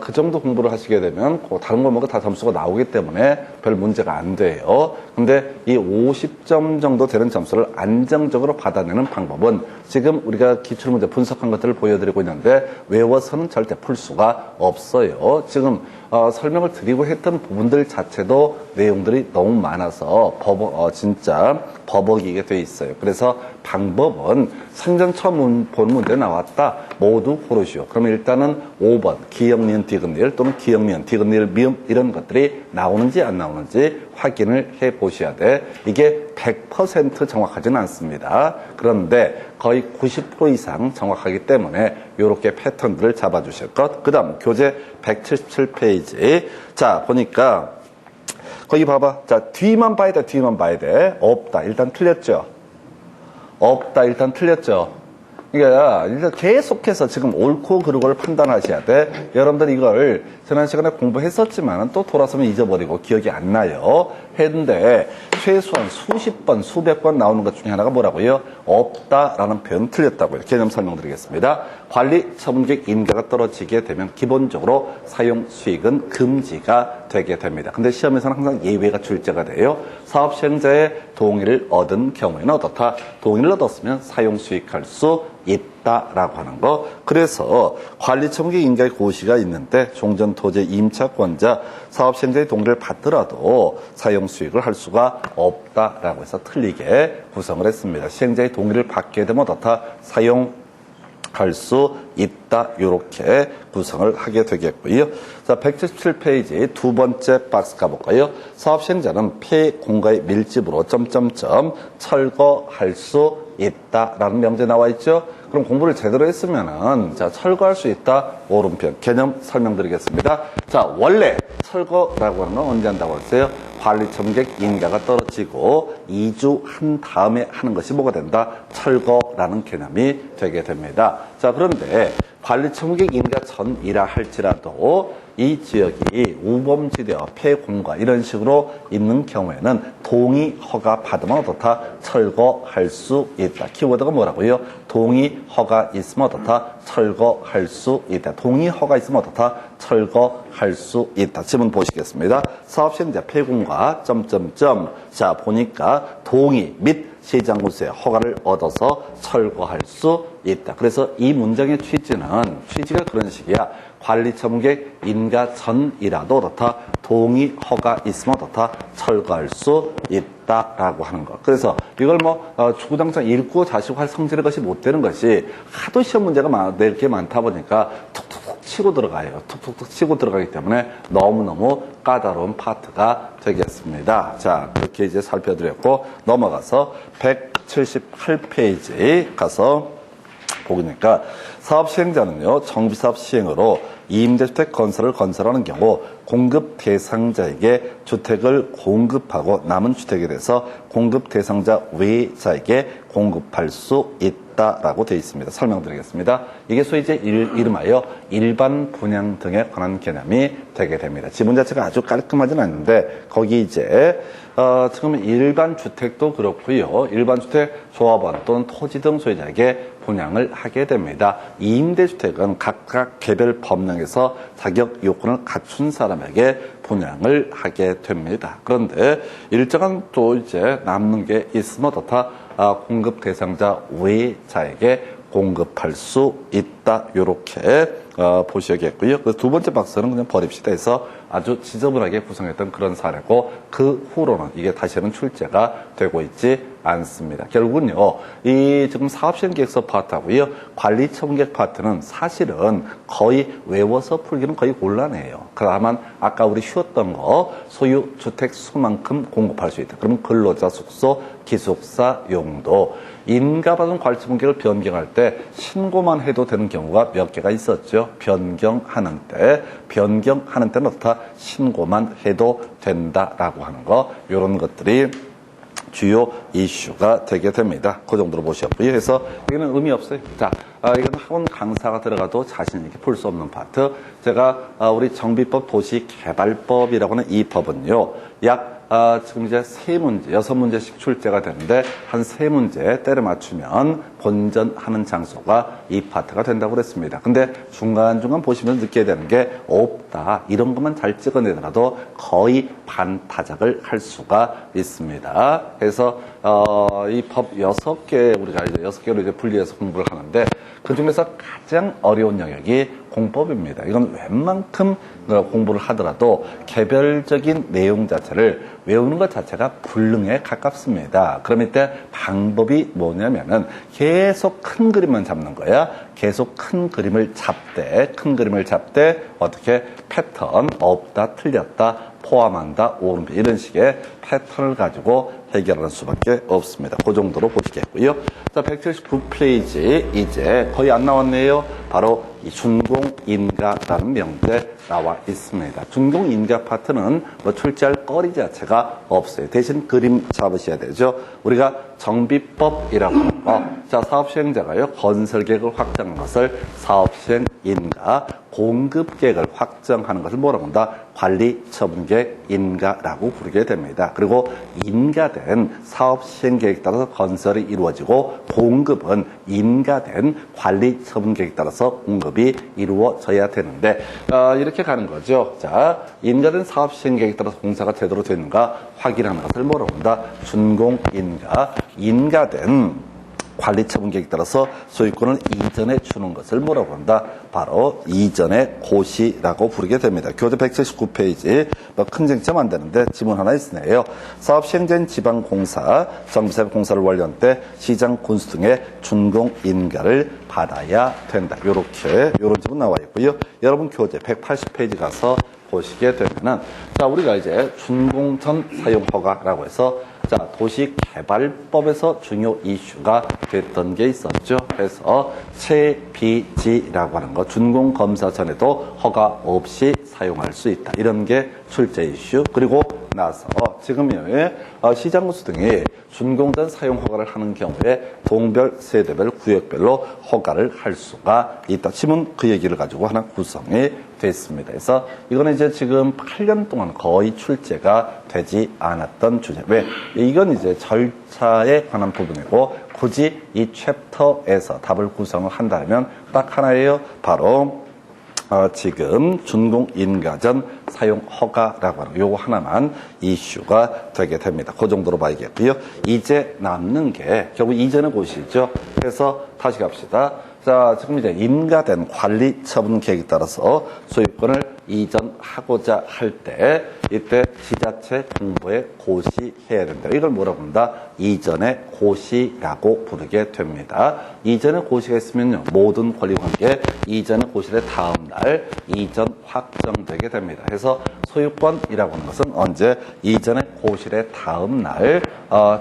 그 정도 공부를 하시게 되면 다른 과목은 다 점수가 나오기 때문에 별 문제가 안 돼요. 근데 이 50점 정도 되는 점수를 안정적으로 받아내는 방법은 지금 우리가 기출문제 분석한 것들을 보여드리고 있는데 외워서는 절대 풀 수가 없어요. 지금 설명을 드리고 했던 부분들 자체도 내용들이 너무 많아서 진짜 버벅이게 돼 있어요. 그래서 방법은 생전 처음 본 문제 나왔다. 모두 고르시오. 그러면 일단은 5번 기역, 니은, 디귿, 또는 기역, 니은, 디귿, 미음 이런 것들이 나오는지 안 나오는지 확인을 해 보셔야 돼. 이게 100% 정확하지는 않습니다. 그런데 거의 90% 이상 정확하기 때문에 이렇게 패턴들을 잡아주실 것. 그 다음 교재 177페이지. 자, 보니까 거기 봐봐. 자, 뒤만 봐야 돼. 뒤만 봐야 돼. 없다. 일단 틀렸죠. 없다. 일단 틀렸죠. 그러니까 일단 계속해서 지금 옳고 그르고를 판단하셔야 돼. 여러분들 이걸 지난 시간에 공부했었지만 또 돌아서면 잊어버리고 기억이 안 나요. 했는데 최소한 수십 번, 수백 번 나오는 것 중에 하나가 뭐라고요? 없다라는 표현 틀렸다고요. 개념 설명드리겠습니다. 관리 처분객 인가가 떨어지게 되면 기본적으로 사용 수익은 금지가 되게 됩니다. 근데 시험에서는 항상 예외가 출제가 돼요. 사업 시행자의 동의를 얻은 경우에는 어떻다? 동의를 얻었으면 사용 수익할 수 있다라고 하는 거. 그래서 관리처분객 인가의 고시가 있는데 종전 토지 임차권자 사업 시행자의 동의를 받더라도 사용 수익을 할 수가 없다라고 해서 틀리게 구성을 했습니다. 시행자의 동의를 받게 되면 어떻다? 사용할 수 있다. 이렇게 구성을 하게 되겠고요. 자, 177페이지 두 번째 박스 가볼까요? 사업 시행자는 폐공가의 밀집으로 철거할 수 있다라는 명제 나와 있죠. 그럼 공부를 제대로 했으면은 자, 철거할 수 있다. 오른편 개념 설명드리겠습니다. 자, 원래 철거라고 하는 건 언제 한다고 했어요? 관리처분객 인가가 떨어지고 2주 한 다음에 하는 것이 뭐가 된다? 철거라는 개념이 되게 됩니다. 자, 그런데 관리처분객 인가 전이라 할지라도 이 지역이 우범지대와 폐공가 이런 식으로 있는 경우에는 동의 허가 받으면 어떻다? 철거할 수 있다. 키워드가 뭐라고요? 동의 허가 있으면 어떻다? 철거할 수 있다. 동의 허가 있으면 어떻다? 철거할 수 있다. 지문 보시겠습니다. 사업시행자 폐공가 자, 보니까 동의 및 시장군수의 허가를 얻어서 철거할 수 있다. 그래서 이 문장의 취지가 그런 식이야. 관리처분객 인가 전이라도 어떻다? 동의 허가 있으면 어떻다? 철거할 수 있다라고 하는 것. 그래서 이걸 주구장창 읽고 자시고 할 성질의 것이 못 되는 것이 하도 시험 문제가 낼 게 많다 보니까 툭툭툭 치고 들어가요. 툭툭툭 치고 들어가기 때문에 너무너무 까다로운 파트가 되겠습니다. 자, 그렇게 이제 살펴드렸고 넘어가서 178페이지 가서 보니까 사업 시행자는요, 정비사업 시행으로 임대주택 건설하는 경우 공급 대상자에게 주택을 공급하고 남은 주택에 대해서 공급 대상자 외자에게 공급할 수 있다라고 되어 있습니다. 설명드리겠습니다. 이게 소위 이제 이름하여 일반 분양 등에 관한 개념이 되게 됩니다. 지문 자체가 아주 깔끔하지는 않는데 거기 이제 지금 일반 주택도 그렇고요. 일반 주택 조합원 또는 토지 등 소유자에게 분양을 하게 됩니다. 이 임대주택은 각각 개별 법령에서 자격 요건을 갖춘 사람에게 분양을 하게 됩니다. 그런데 일정한 또 이제 남는 게 있으면 어떻다? 공급 대상자 외자에게 공급할 수 있다. 요렇게 보셔야겠고요. 두 번째 박스는 그냥 버립시다 해서 아주 지저분하게 구성했던 그런 사례고, 그 후로는 이게 다시는 출제가 되고 있지 않습니다. 결국은요, 이 지금 사업시행계획서 파트하고요, 관리처분계획 파트는 사실은 거의 외워서 풀기는 거의 곤란해요. 다만 아까 우리 쉬웠던 거, 소유 주택 수만큼 공급할 수 있다. 그러면 근로자 숙소, 기숙사 용도, 인가받은 관리처분계획을 변경할 때 신고만 해도 되는 경우가 몇 개가 있었죠. 변경하는 때는 어떻다? 신고만 해도 된다라고 하는 거, 이런 것들이 주요 이슈가 되게 됩니다. 그 정도로 보셨고요. 그래서 여기는 의미 없어요. 자, 이건 학원 강사가 들어가도 자신 있게 풀 수 없는 파트. 제가 우리 정비법 도시개발법이라고 하는 이 법은요, 약 지금 이제 3문제, 6문제씩 출제가 되는데 한 3문제 때려 맞추면 본전하는 장소가 이 파트가 된다고 그랬습니다. 근데 중간중간 보시면 느끼게 되는 게 없다. 이런 것만 잘 찍어내더라도 거의 반타작을 할 수가 있습니다. 그래서 이 법 6개, 우리가 이제 6개로 이제 분리해서 공부를 하는데 그 중에서 가장 어려운 영역이 공법입니다. 이건 웬만큼 공부를 하더라도 개별적인 내용 자체를 외우는 것 자체가 불능에 가깝습니다. 그럼 이때 방법이 뭐냐면은 계속 큰 그림만 잡는 거야. 계속 큰 그림을 잡되 어떻게 패턴, 없다, 틀렸다, 포함한다, 오른편 이런 식의 패턴을 가지고 해결하는 수밖에 없습니다. 그 정도로 보시겠고요. 자, 179페이지 이제 거의 안 나왔네요. 바로 이 준공인가라는 명제 나와 있습니다. 준공인가 파트는 뭐 출제할 거리 자체가 없어요. 대신 그림 잡으셔야 되죠. 우리가 정비법이라고 하는 거, 자, 사업시행자가요, 건설계획을 확정한 것을 사업시행인가, 공급계획을 확정하는 것을 뭐라고 한다? 관리처분계획 인가라고 부르게 됩니다. 그리고 인가된 사업시행계획에 따라서 건설이 이루어지고, 공급은 인가된 관리처분계획에 따라서 공급이 이루어져야 되는데, 이렇게 가는 거죠. 자, 인가된 사업시행계획에 따라서 공사가 제대로 되는가 확인하는 것을 뭐라고 한다? 준공인가. 인가된 관리처분계획에 따라서 소유권을 이전해 주는 것을 뭐라고 한다? 바로 이전의 고시라고 부르게 됩니다. 교재 179페이지, 큰 쟁점 안 되는데 지문 하나 있으네요. 사업 시행된 지방공사, 정비사업 공사를 완료한 때 시장 군수 등의 준공인가를 받아야 된다. 요런 지문 나와 있고요. 여러분 교재 180페이지 가서 보시게 되면은, 자, 우리가 이제 준공전 사용허가라고 해서, 자, 도시개발법에서 중요 이슈가 됐던 게 있었죠. 그래서 채비지라고 하는 거, 준공검사 전에도 허가 없이 사용할 수 있다. 이런 게 출제 이슈. 그리고 나서 지금의 시장군수 등이 준공전 사용 허가를 하는 경우에 동별, 세대별, 구역별로 허가를 할 수가 있다. 지문 그 얘기를 가지고 하나 구성이 됐습니다. 그래서 이거는 이제 지금 8년 동안 거의 출제가 되지 않았던 주제. 왜? 이건 이제 절차에 관한 부분이고, 굳이 이 챕터에서 답을 구성을 한다면 딱 하나예요. 바로 지금 준공인가전 사용 허가라고 하는 요거 하나만 이슈가 되게 됩니다. 그 정도로 봐야겠고요. 이제 남는 게 결국 이전의 곳이죠. 그래서 다시 갑시다. 자, 지금 이제 인가된 관리처분 계획에 따라서 소유권을 이전하고자 할 때 이때 지자체 공부에 고시해야 된다. 이걸 뭐라고 한다? 이전의 고시라고 부르게 됩니다. 이전의 고시가 있으면요, 모든 권리관계 이전의 고시의 다음 날 이전 확정되게 됩니다. 그래서 소유권이라고 하는 것은 언제? 이전의 고시의 다음 날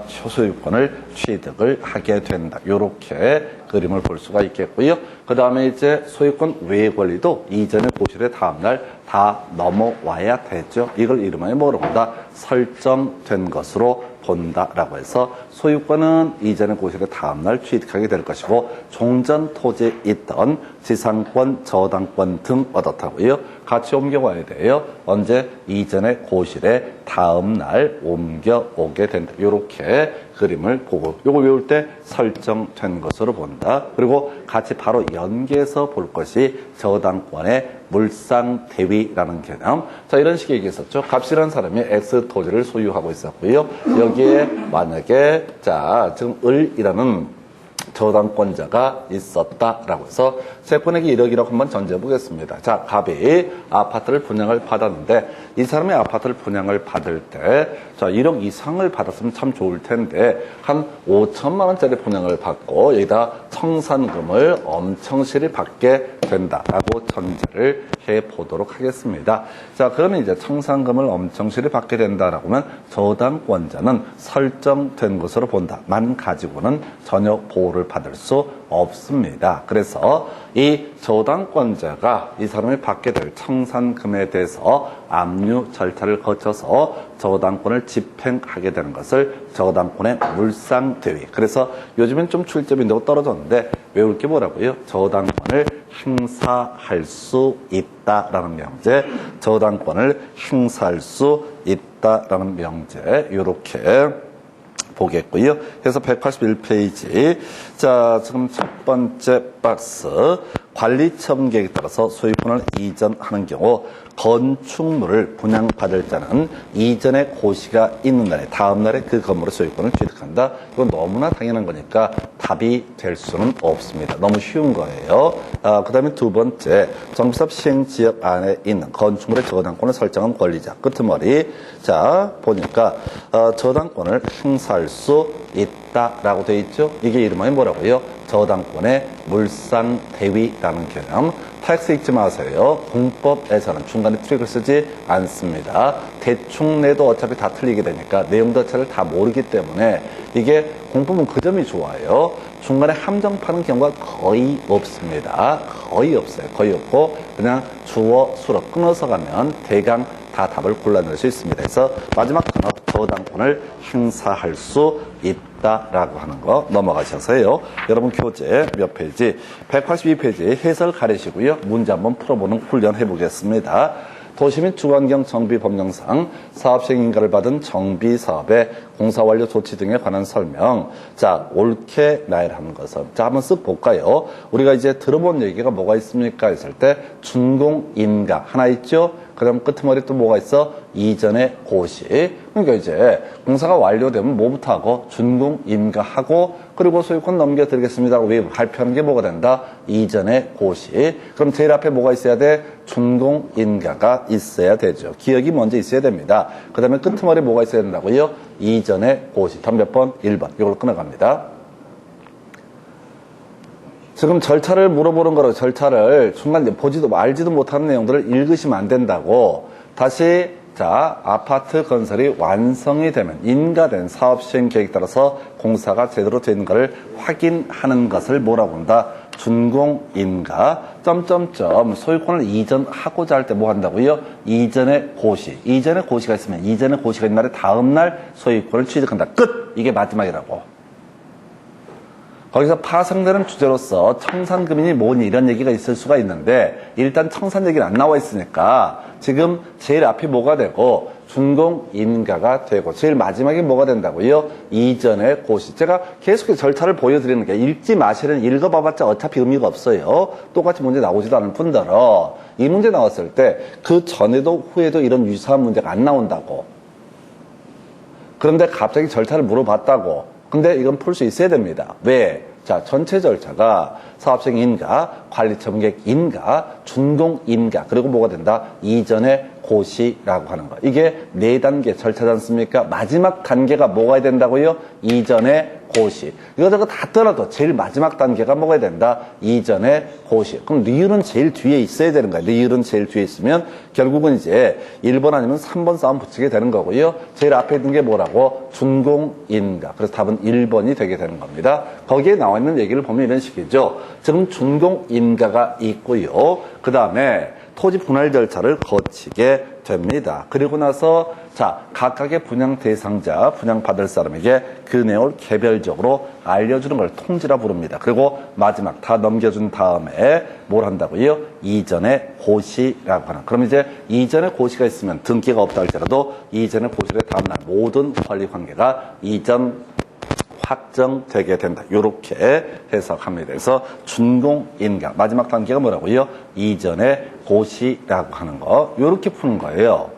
소유권을 취득을 하게 된다. 요렇게 그림을 볼 수가 있겠고요. 그 다음에 이제 소유권 외 권리도 이전의 고시의 다음 날 다 넘어와야 되죠. 이걸 이름하여 뭐라고 한다? 설정된 것으로 본다라고 해서 소유권은 이전의 고시를 다음날 취득하게 될 것이고 종전 토지에 있던 지상권, 저당권 등 얻었다고요. 같이 옮겨와야 돼요. 언제? 이전의 고실에 다음날 옮겨오게 된다. 이렇게 그림을 보고 이걸 외울 때 설정된 것으로 본다. 그리고 같이 바로 연계해서 볼 것이 저당권의 물상대위라는 개념. 자, 이런 식의 얘기했었죠. 갑실한 사람이 X 토지를 소유하고 있었고요. 여기에 만약에 자 지금 을이라는 저당권자가 있었다라고 해서 세권액이 1억이라고 한번 전제해 보겠습니다. 자, 갑이 아파트를 분양을 받았는데 이 사람이 아파트를 분양을 받을 때 자, 1억 이상을 받았으면 참 좋을 텐데 한 5천만 원짜리 분양을 받고 여기다 청산금을 엄청실히 받게 된다라고 전제를 해 보도록 하겠습니다. 자, 그러면 이제 청산금을 엄청실히 받게 된다라고 하면 저당권자는 설정된 것으로 본다. 만 가지고는 전혀 보호를 받을 수 없습니다. 그래서 이 저당권자가 이 사람이 받게 될 청산금에 대해서 압류 절차를 거쳐서 저당권을 집행하게 되는 것을 저당권의 물상대위. 그래서 요즘엔 좀 출제빈도가 떨어졌는데 외울 게 뭐라고요? 저당권을 행사할 수 있다라는 명제, 저당권을 행사할 수 있다라는 명제, 이렇게 보겠고요. 그래서 181페이지. 자, 지금 첫 번째 박스. 관리처분 계획에 따라서 소유권을 이전하는 경우 건축물을 분양받을 자는 이전에 고시가 있는 날에 다음 날에 그 건물의 소유권을 취득한다. 이건 너무나 당연한 거니까 답이 될 수는 없습니다. 너무 쉬운 거예요. 그 다음에 두 번째, 정비사업 시행지역 안에 있는 건축물의 저당권을 설정한 권리자. 끄트머리. 자, 보니까 저당권을 행사할 수 있다라고 되어 있죠. 이게 이름이 뭐라고요? 저당권의 물상대위라는 개념. 텍스 읽지 마세요. 공법에서는 중간에 트릭을 쓰지 않습니다. 대충 내도 어차피 다 틀리게 되니까 내용 자체를 다 모르기 때문에 이게 공법은 그 점이 좋아요. 중간에 함정파는 경우가 거의 없습니다. 거의 없어요. 거의 없고 그냥 주어, 수로 끊어서 가면 대강 다 답을 골라낼 수 있습니다. 그래서 마지막 단어 저당권을 행사할 수 있다라고 하는 거 넘어가셔서요. 여러분 교재 몇 페이지? 182페이지 해설 가리시고요. 문제 한번 풀어보는 훈련 해보겠습니다. 도시및 주거환경 정비법령상 사업시행인가를 받은 정비사업의 공사완료 조치 등에 관한 설명. 자, 옳게 나열하는 것은. 자, 한번 쓱 볼까요? 우리가 이제 들어본 얘기가 뭐가 있습니까? 했을 때 준공인가 하나 있죠? 그 다음 끄트머리 또 뭐가 있어? 이전의 고시. 그러니까 이제 공사가 완료되면 뭐부터 하고? 준공인가하고 그리고 소유권 넘겨드리겠습니다라고 발표하는 게 뭐가 된다? 이전의 고시. 그럼 제일 앞에 뭐가 있어야 돼? 준공인가가 있어야 되죠. 기억이 먼저 있어야 됩니다. 그 다음에 끄트머리 뭐가 있어야 된다고요? 이전의 고시. 답 몇 번? 1번. 이걸로 끊어갑니다. 지금 절차를 물어보는 거로 절차를 중간에 보지도 알지도 못하는 내용들을 읽으시면 안 된다고. 다시 자, 아파트 건설이 완성이 되면 인가된 사업 시행 계획에 따라서 공사가 제대로 되는가를 확인하는 것을 뭐라고 한다? 준공인가 점점점 소유권을 이전하고자 할 때 뭐 한다고요? 이전의 고시. 이전의 고시가 있으면 이전의 고시가 있는 날에 다음 날 소유권을 취득한다. 끝! 이게 마지막이라고. 거기서 파생되는 주제로서 청산금이니 뭐니 이런 얘기가 있을 수가 있는데 일단 청산 얘기는 안 나와 있으니까 지금 제일 앞이 뭐가 되고 준공인가가 되고 제일 마지막에 뭐가 된다고요? 이전의 고시. 제가 계속해서 절차를 보여드리는 게 읽지 마시는 읽어봐봤자 어차피 의미가 없어요. 똑같이 문제 나오지도 않을 뿐더러 이 문제 나왔을 때 그 전에도 후에도 이런 유사한 문제가 안 나온다고. 그런데 갑자기 절차를 물어봤다고. 근데 이건 풀 수 있어야 됩니다. 왜? 자, 전체 절차가 사업시행인가, 관리처분계획인가, 준공인가, 그리고 뭐가 된다? 이전의 고시라고 하는 거. 이게 4단계 절차지 않습니까? 마지막 단계가 뭐가 된다고요? 이전의 고시. 이거 다 떠나도 제일 마지막 단계가 뭐가 된다? 이전의 고시. 그럼 리을은 제일 뒤에 있어야 되는 거예요. 리을은 제일 뒤에 있으면 결국은 이제 1번 아니면 3번 싸움 붙이게 되는 거고요. 제일 앞에 있는 게 뭐라고? 준공인가. 그래서 답은 1번이 되게 되는 겁니다. 거기에 나와 있는 얘기를 보면 이런 식이죠. 지금 준공인가가 있고요. 그 다음에 토지 분할 절차를 거치게 됩니다. 그리고 나서 자, 각각의 분양 대상자, 분양받을 사람에게 그 내용을 개별적으로 알려주는 걸 통지라 부릅니다. 그리고 마지막 다 넘겨준 다음에 뭘 한다고요? 이전의 고시라고 하는. 그럼 이제 이전의 고시가 있으면 등기가 없다 할지라도 이전의 고시의 다음날 모든 권리 관계가 이전 확정되게 된다. 이렇게 해석합니다. 그래서 준공인가 마지막 단계가 뭐라고요? 이전의 고시라고 하는 거. 이렇게 푸는 거예요.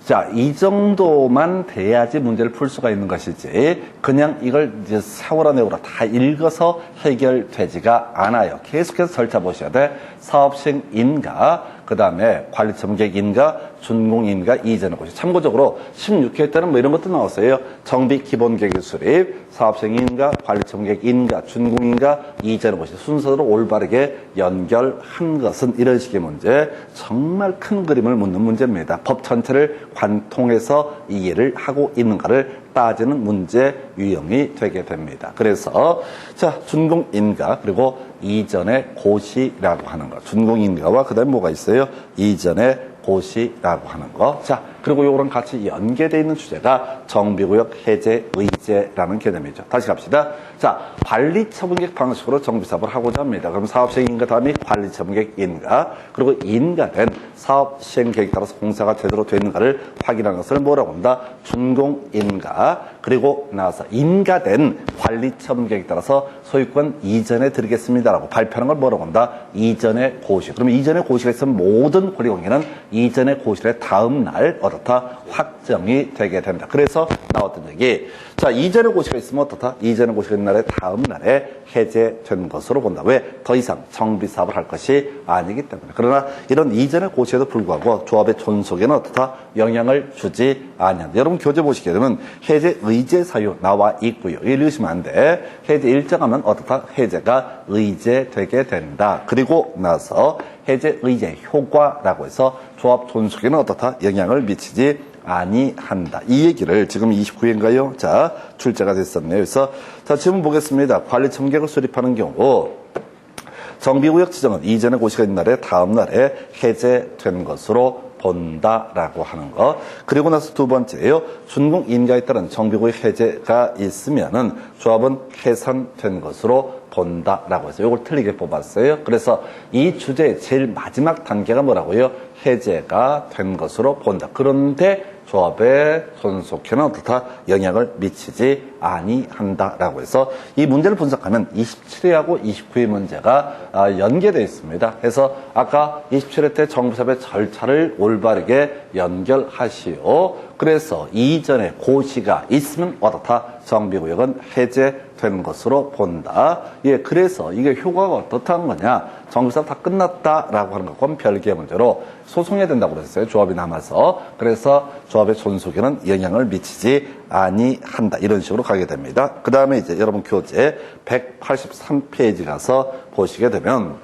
자, 이 정도만 돼야지 문제를 풀 수가 있는 것이지 그냥 이걸 이제 세월아 내월아 다 읽어서 해결되지가 않아요. 계속해서 절차 보셔야 돼. 사업시행인가, 그 다음에 관리처분계획인가, 준공인가, 이전의 고시. 참고적으로 16회 때는 뭐 이런 것도 나왔어요. 정비 기본계획 수립, 사업시행인가, 관리처분계획인가, 준공인가, 이전의 고시. 순서대로 올바르게 연결한 것은 이런 식의 문제. 정말 큰 그림을 묻는 문제입니다. 법 전체를 관통해서 이해를 하고 있는가를 따지는 문제 유형이 되게 됩니다. 그래서 자, 준공인가 그리고 이전의 고시라고 하는 거. 준공인가와 그다음에 뭐가 있어요? 이전의 고시라고 하는 거. 자, 그리고 요거랑 같이 연계되어 있는 주제가 정비구역 해제 의제라는 개념이죠. 다시 갑시다. 자, 관리처분계획 방식으로 정비사업을 하고자 합니다. 그럼 사업시행인가 다음이 관리처분계획인가, 그리고 인가된 사업시행계획에 따라서 공사가 제대로 되는가를 확인하는 것을 뭐라고 한다? 준공인가. 그리고 나서 인가된 관리처분계획에 따라서 소유권 이전해 드리겠습니다라고 발표하는 걸 뭐라고 한다? 이전의 고시. 그러면 이전의 고시가 있으면 모든 권리관계는 이전의 고시의 다음 날 어떻다? 확정이 되게 된다. 그래서 나왔던 얘기. 자, 이전의 고시가 있으면 어떻다? 이전의 고시가 있는 날에 다음 날에 해제된 것으로 본다. 왜? 더 이상 정비사업을 할 것이 아니기 때문에. 그러나 이런 이전의 고시에도 불구하고 조합의 존속에는 어떻다? 영향을 주지 아니한다. 여러분 교재 보시게 되면 해제 의제 사유 나와 있고요. 이걸 읽으시면 안 돼. 해제 일정하면 어떻다? 해제가 의제되게 된다. 그리고 나서 해제 의제 효과라고 해서 조합 존속에는 어떻다? 영향을 미치지 아니한다. 이 얘기를 지금 29회인가요? 자, 출제가 됐었네요. 그래서 자, 지금 보겠습니다. 관리처분계획을 수립하는 경우 정비구역 지정은 이전의 고시가 있는 날에 다음 날에 해제된 것으로 본다라고 하는 거. 그리고 나서 두 번째예요. 준공인가에 따른 정비구역 해제가 있으면은 조합은 해산된 것으로 본다라고 해서 이걸 틀리게 뽑았어요. 그래서 이 주제의 제일 마지막 단계가 뭐라고요? 해제가 된 것으로 본다. 그런데 조합의 존속에는 어떻다? 영향을 미치지 아니한다라고 해서 이 문제를 분석하면 27회하고 29회 문제가 연계되어 있습니다. 그래서 아까 27회 때 정비사업의 절차를 올바르게 연결하시오. 그래서 이전에 고시가 있으면 어떻다? 정비구역은 해제된 것으로 본다. 예, 그래서 이게 효과가 어떻다는 거냐? 정비사업 다 끝났다라고 하는 것과는 별개의 문제로 소송해야 된다고 그랬어요. 조합이 남아서. 그래서 조합의 존속에는 영향을 미치지 아니한다. 이런 식으로 가게 됩니다. 그 다음에 이제 여러분 교재 183페이지 가서 보시게 되면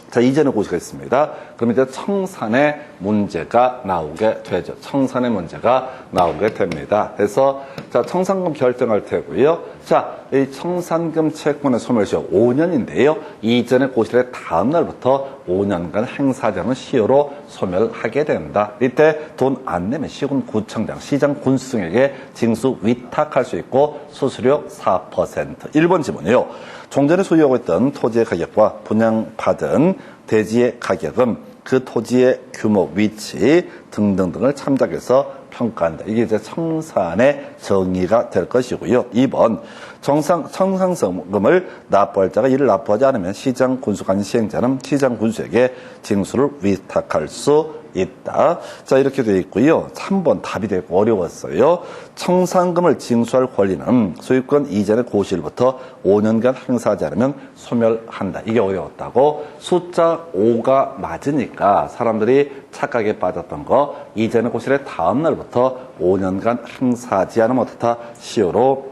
자, 이전의 고시가 있습니다. 그럼 이제 청산의 문제가 나오게 되죠. 청산의 문제가 나오게 됩니다. 그래서 자, 청산금 결정할 테고요. 자, 이 청산금 채권의 소멸시효 5년인데요. 이전의 고시의 다음 날부터 5년간 행사자는 시효로 소멸하게 된다. 이때 돈 안 내면 시군구청장, 시장 군수에게 징수 위탁할 수 있고 수수료 4%. 1번 지문이요. 종전에 소유하고 있던 토지의 가격과 분양받은 대지의 가격은 그 토지의 규모, 위치 등등등을 참작해서 평가한다. 이게 이제 청산의 정의가 될 것이고요. 2번, 청산성금을 납부할 자가 이를 납부하지 않으면 시장 군수관 시행자는 시장 군수에게 징수를 위탁할 수 있다. 자, 이렇게 되어 있고요. 3번 답이 되게 어려웠어요. 청산금을 징수할 권리는 소유권 이전의 고시일부터 5년간 행사하지 않으면 소멸한다. 이게 어려웠다고. 숫자 5가 맞으니까 사람들이 착각에 빠졌던 거, 이전의 고시의 다음 날부터 5년간 행사하지 않으면 어떻다? 시효로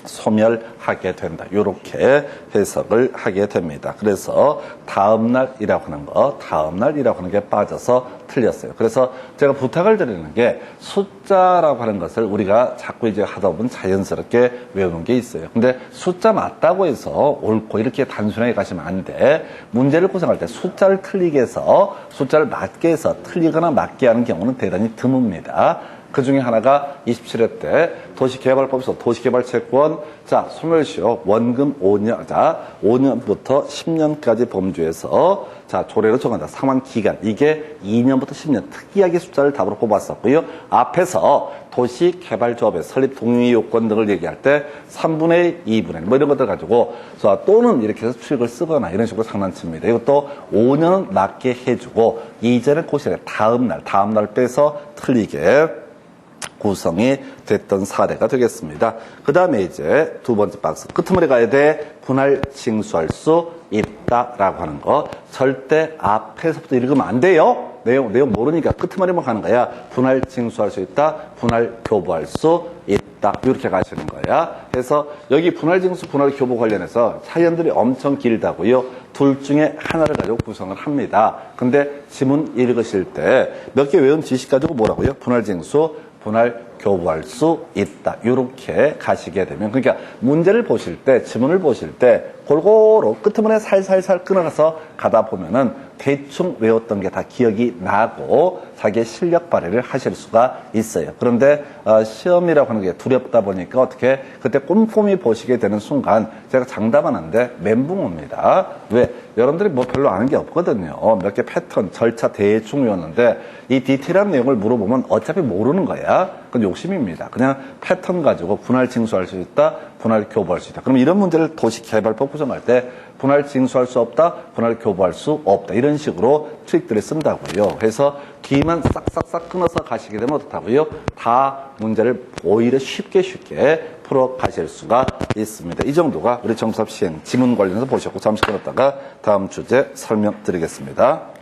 소멸하게 된다. 이렇게 해석을 하게 됩니다. 그래서 다음날이라고 하는 게 빠져서 틀렸어요. 그래서 제가 부탁을 드리는 게 숫자라고 하는 것을 우리가 자꾸 이제 하다 보면 자연스럽게 외우는 게 있어요. 근데 숫자 맞다고 해서 옳고 이렇게 단순하게 가시면 안 돼. 문제를 구성할 때 숫자를 틀리게 해서 숫자를 맞게 해서 틀리거나 맞게 하는 경우는 대단히 드뭅니다. 그 중에 하나가 27회 때 도시개발법에서 도시개발채권, 자, 소멸시효, 원금 5년, 자, 5년부터 10년까지 범주에서, 자, 조례로 정한다. 상환 기간. 이게 2년부터 10년. 특이하게 숫자를 답으로 꼽았었고요. 앞에서 도시개발조합의 설립 동의 요건 등을 얘기할 때 3분의 2분의 뭐 이런 것들 가지고, 자, 또는 이렇게 해서 추익을 쓰거나 이런 식으로 장난칩니다. 이것도 5년은 맞게 해주고, 이전에 그 시간에 다음날 빼서 틀리게 구성이 됐던 사례가 되겠습니다. 그 다음에 이제 두 번째 박스. 끄트머리 가야 돼. 분할 징수할 수 있다라고 하는 거. 절대 앞에서부터 읽으면 안 돼요. 내용 모르니까 끄트머리만 가는 거야. 분할 징수할 수 있다. 분할 교부할 수 있다. 이렇게 가시는 거야. 그래서 여기 분할 징수, 분할 교부 관련해서 사연들이 엄청 길다고요. 둘 중에 하나를 가지고 구성을 합니다. 근데 지문 읽으실 때 몇 개 외운 지식 가지고 뭐라고요? 분할 징수, 분할 교부할 수 있다. 이렇게 가시게 되면, 그러니까 문제를 보실 때, 지문을 보실 때 골고루 끄트머리에 살살살 끊어가서 가다 보면은 대충 외웠던 게 다 기억이 나고 자기의 실력 발휘를 하실 수가 있어요. 그런데 시험이라고 하는 게 두렵다 보니까 어떻게 그때 꼼꼼히 보시게 되는 순간 제가 장담하는데 멘붕 옵니다. 왜? 여러분들이 뭐 별로 아는 게 없거든요. 몇 개 패턴, 절차 대충 외웠는데 이 디테일한 내용을 물어보면 어차피 모르는 거야. 그건 욕심입니다. 그냥 패턴 가지고 분할 징수할 수 있다, 분할 교부할 수 있다. 그럼 이런 문제를 도시개발법 구성할 때 분할 징수할 수 없다, 분할 교부할 수 없다. 이런 식으로 트릭들을 쓴다고요. 그래서 뒤만 싹싹싹 끊어서 가시게 되면 어떻다고요? 다 문제를 오히려 쉽게 풀어 가실 수가 있습니다. 이 정도가 우리 정답 시행 지문 관련해서 보셨고, 잠시 끊었다가 다음 주제 설명드리겠습니다.